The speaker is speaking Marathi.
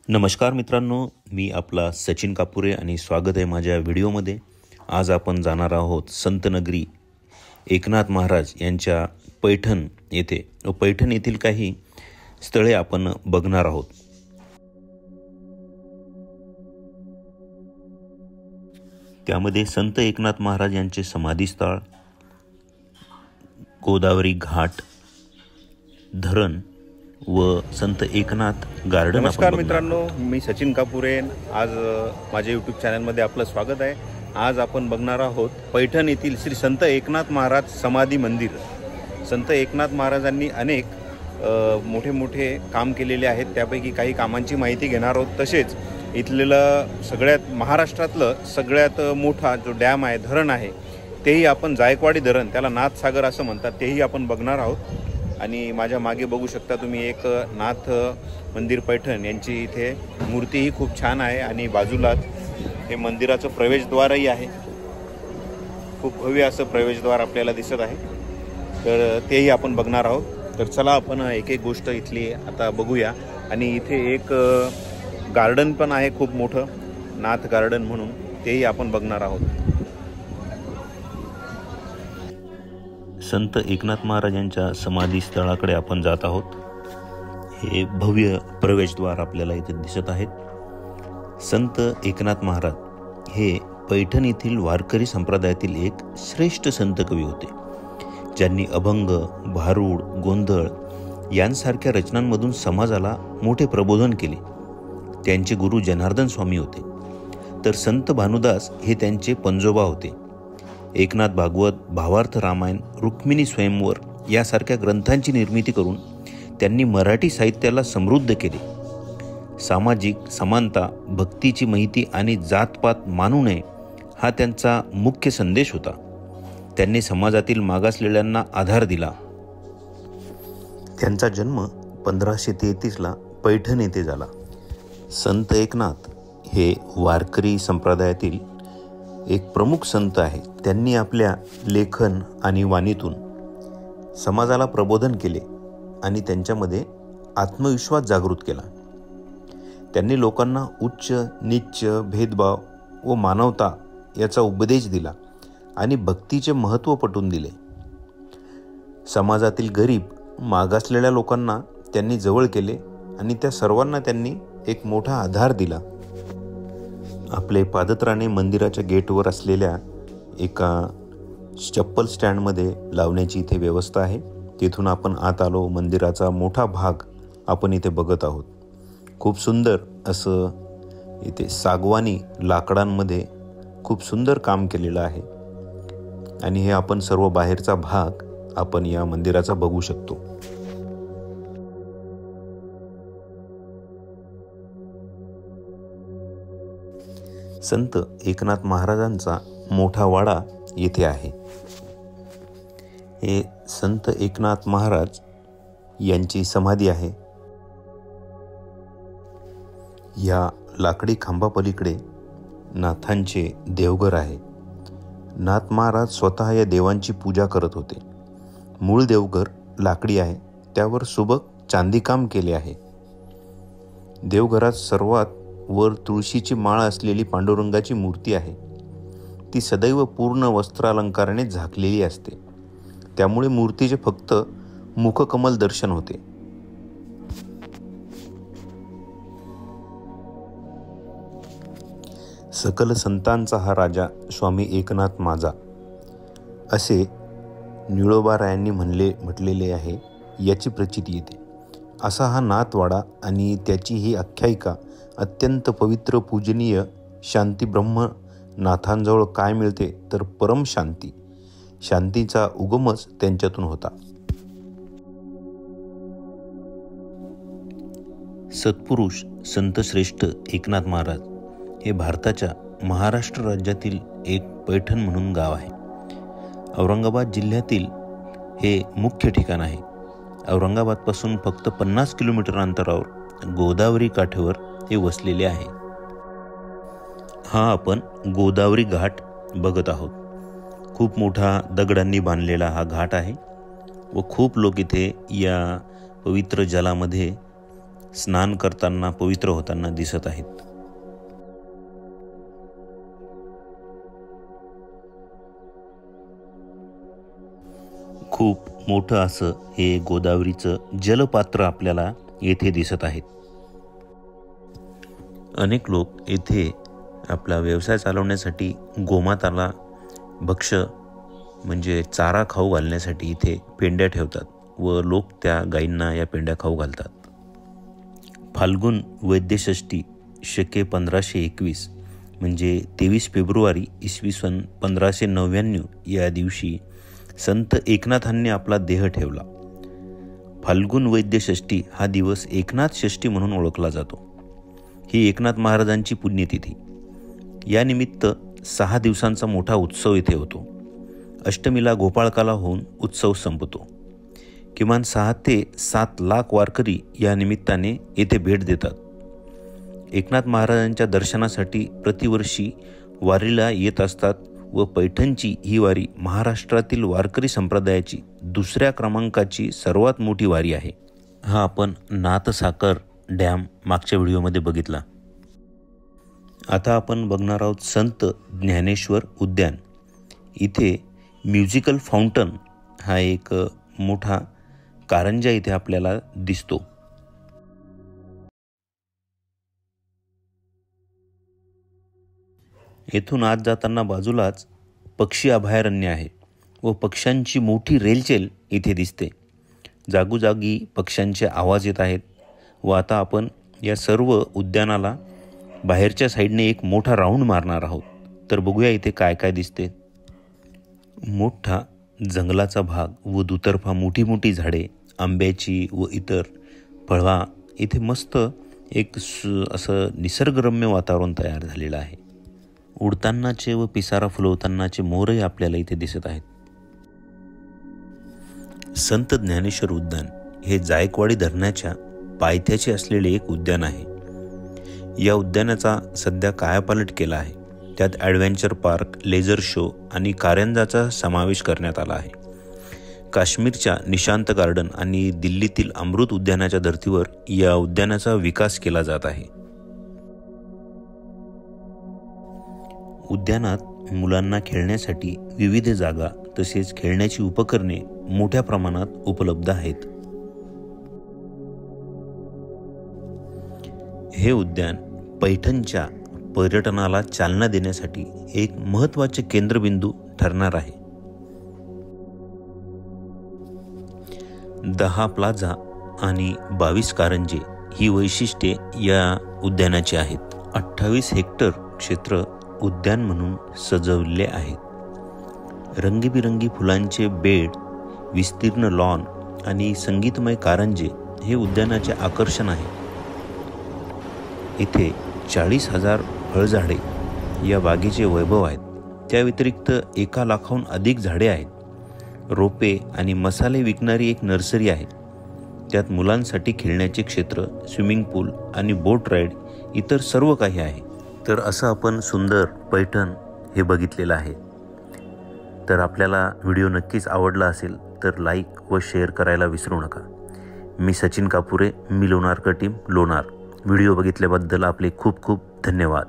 नमस्कार मित्रांनो, मी आपला सचिन कापुरे आणि स्वागत आहे माझ्या व्हिडिओमध्ये. आज आपण जाणार आहोत संतनगरी एकनाथ महाराज यांच्या पैठण येथे व पैठण येथील काही स्थळे आपण बघणार आहोत. त्यामध्ये संत एकनाथ महाराज यांचे समाधीस्थळ, गोदावरी घाट, धरण व संत एकनाथ गार्डन. नमस्कार मित्रांनो, मी सचिन कापुरे. आज माझ्या यूट्यूब चॅनलमध्ये आपलं स्वागत आहे. आज आपण बघणार आहोत पैठण येथील श्री संत एकनाथ महाराज समाधी मंदिर. संत एकनाथ महाराजांनी अनेक मोठे मोठे काम केलेले आहेत, त्यापैकी काही कामांची माहिती घेणार आहोत. तसेच इथलेलं सगळ्यात महाराष्ट्रातलं सगळ्यात मोठा जो डॅम आहे, धरण आहे, तेही आपण जायकवाडी धरण, त्याला नाथसागर असं म्हणतात, तेही आपण बघणार आहोत. आणि माझ्या मागे बघू शकता तुम्ही एक नाथ मंदिर पैठण यांची इथे मूर्तीही खूप छान आहे आणि बाजूलाच हे मंदिराचं प्रवेशद्वारही आहे. खूप भव्य असं प्रवेशद्वार आपल्याला दिसत आहे, तर तेही आपण बघणार आहोत. तर चला आपण एक एक गोष्ट इथली आता बघूया. आणि इथे एक गार्डन पण आहे खूप मोठं, नाथ गार्डन म्हणून, तेही आपण बघणार आहोत. संत एकनाथ महाराजांच्या समाधी स्थळाकडे आपण जात आहोत. हे भव्य प्रवेशद्वार आपल्याला इथे दिसत आहेत. संत एकनाथ महाराज हे पैठण येथील वारकरी संप्रदायातील एक श्रेष्ठ संत कवी होते, ज्यांनी अभंग, भारूड, गोंधळ यांसारख्या रचनांमधून समाजाला मोठे प्रबोधन केले. त्यांचे गुरु जनार्दन स्वामी होते, तर संत भानुदास हे त्यांचे पंजोबा होते. एकनाथ भागवत, भावार्थ रामायण, रुक्मिणी स्वयंवर यासारख्या ग्रंथांची निर्मिती करून त्यांनी मराठी साहित्याला समृद्ध केले. सामाजिक समानता, भक्तीची माहिती आणि जातपात मानू नये हा त्यांचा मुख्य संदेश होता. त्यांनी समाजातील मागासलेल्यांना आधार दिला. त्यांचा जन्म 1533ला पैठण येथे झाला. संत एकनाथ हे वारकरी संप्रदायातील एक प्रमुख संत आहे. त्यांनी आपल्या लेखन आणि वाणीतून समाजाला प्रबोधन केले आणि त्यांच्यामध्ये आत्मविश्वास जागृत केला. त्यांनी लोकांना उच्च नीच, भेदभाव व मानवता याचा उपदेश दिला आणि भक्तीचे महत्त्व पटवून दिले. समाजातील गरीब, मागासलेल्या लोकांना त्यांनी जवळ केले आणि त्या सर्वांना त्यांनी एक मोठा आधार दिला. आपले पादत्राणे मंदिराच्या गेटवर असलेल्या एका चप्पल स्टँडमध्ये लावण्याची इथे व्यवस्था आहे. तिथून आपण आत आलो. मंदिराचा मोठा भाग आपण इथे बघत आहोत. खूप सुंदर असं इथे सागवानी लाकडांमध्ये खूप सुंदर काम केलेलं आहे आणि हे आपण सर्व बाहेरचा भाग आपण या मंदिराचा बघू शकतो. संत एकनाथ महाराजांचा मोठा वाडा येथे आहे. हे संत एकनाथ महाराज यांची समाधी आहे. या लाकडी खांबापलीकडे नाथांचे देवघर आहे. नाथ महाराज स्वतः या देवांची पूजा करत होते. मूळ देवघर लाकडी आहे, त्यावर सुबक चांदीकाम केले आहे. देवघरात सर्वात वर तुळशीची माळ असलेली पांडुरंगाची मूर्ती आहे. ती सदैव पूर्ण वस्त्रालंकाराने झाकलेली असते, त्यामुळे मूर्तीचे फक्त मुखकमल दर्शन होते. सकल संतांचा हा राजा स्वामी एकनाथ माझा, असे निळोबारायांनी म्हटलेले आहे, याची प्रचिती येते. असा हा नाथवाडा आणि त्याची ही आख्यायिका अत्यंत पवित्र, पूजनीय. शांती ब्रह्म नाथांजवळ काय मिळते तर परम शांती. शांतीचा उगमच त्यांच्यातून होता. सत्पुरुष संतश्रेष्ठ एकनाथ महाराज हे भारताच्या महाराष्ट्र राज्यातील एक पैठण म्हणून गाव आहे. औरंगाबाद जिल्ह्यातील हे मुख्य ठिकाण आहे. औरंगाबादपासून फक्त 50 किलोमीटर अंतरावर गोदावरी काठावर हे वसलेले आहे. हा आपण गोदावरी घाट बघत आहोत. खूप मोठा दगडांनी बांधलेला हा घाट आहे व खूप लोक इथे या पवित्र जलामध्ये स्नान करताना, पवित्र होताना दिसत आहेत. खूप मोठं असं हे गोदावरीचं जलपात्र आपल्याला येथे दिसत आहेत. अनेक लोक येथे आपला व्यवसाय चालवण्यासाठी गोमाताला भक्ष्य म्हणजे चारा खाऊ घालण्यासाठी इथे पेंड्या ठेवतात व लोक त्या गायींना या पेंड्या खाऊ घालतात. फाल्गुन वैद्यषष्ठी शके 1521 म्हणजे 23 फेब्रुवारी इसवी सन 1599 या दिवशी संत एकनाथांनी आपला देह ठेवला. फाल्गुन वैद्यषष्ठी हा दिवस एकनाथ षष्ठी म्हणून ओळखला जातो. ही एकनाथ महाराजांची पुण्यतिथी. या निमित्त 6 दिवसांचा मोठा उत्सव इथे होतो. अष्टमीला गोपाळकाला होऊन उत्सव संपतो. किमान 6 ते 7 लाख वारकरी या निमित्ताने येथे भेट देतात. एकनाथ महाराजांच्या दर्शनासाठी प्रतिवर्षी वारीला येत असतात व पैठणची ही वारी महाराष्ट्रातील वारकरी संप्रदायाची 2ऱ्या क्रमांकाची सर्वात मोठी वारी आहे. हा आपण नाथसागर डॅम मागच्या व्हिडिओमध्ये बघितला. आता आपण बघणार आहोत संत ज्ञानेश्वर उद्यान. इथे म्युझिकल फाउंटन हा एक मोठा कारंजा इथे आपल्याला दिसतो. येथून आत जाताना बाजूलाच पक्षी अभयारण्य आहे व पक्ष्यांची मोठी रेलचेल इथे दिसते. जागोजागी पक्ष्यांचे आवाज येत आहेत व आता आपण या सर्व उद्यानाला बाहेरच्या साईडने एक मोठा राऊंड मारणार आहोत. तर बघूया इथे काय काय दिसते. मोठा जंगलाचा भाग व दुतर्फा मोठी मोठी झाडे, आंब्याची व इतर फळवा. इथे मस्त एक असं निसर्गरम्य वातावरण तयार झालेलं आहे. उडतानाचे व पिसारा फुलवतानाचे मोरही आपल्याला इथे दिसत आहेत. संत ज्ञानेश्वर उद्यान हे जायकवाडी धरणाच्या पायथ्याचे असलेले एक उद्यान आहे. या उद्यानाचा सध्या कायापालट केला आहे. त्यात ॲडव्हेंचर पार्क, लेझर शो आणि कारंजाचा समावेश करण्यात आला आहे. काश्मीरच्या निशांत गार्डन आणि दिल्लीतील अमृत उद्यानाच्या धर्तीवर या उद्यानाचा विकास केला जात आहे. उद्यानात मुलांना खेळण्यासाठी विविध जागा तसेच खेळण्याची उपकरणे मोठ्या प्रमाणात उपलब्ध आहेत. हे उद्यान पैठणच्या पर्यटनाला चालना देण्यासाठी एक महत्त्वाचे केंद्रबिंदू ठरणार आहे. 10 प्लाझा आणि 22 कारंजे ही वैशिष्ट्ये या उद्यानाची आहेत. 28 हेक्टर क्षेत्र उद्यान म्हणून सजवले आहेत. रंगीबिरंगी फुलांचे बेड, विस्तीर्ण लॉन आणि संगीतमय कारंजे हे उद्यानाचे आकर्षण आहे. इथे 40,000 फळझाडे या बागेचे वैभव आहेत. त्या व्यतिरिक्त 1 लाखाहून अधिक झाडे आहेत. रोपे आणि मसाले विकणारी एक नर्सरी आहे. त्यात मुलांसाठी खेळण्याचे क्षेत्र, स्विमिंग पूल आणि बोट राईड इतर सर्व काही आहे. तर असं आपण सुंदर पैठण हे बघितलेलं आहे. तर आपल्याला व्हिडिओ नक्कीच आवडला असेल तर लाईक व शेअर करायला विसरू नका. मी सचिन कापुरे, मी लोणार टीम लोणार. व्हिडिओ बघितल्याबद्दल आपले खूप खूप धन्यवाद.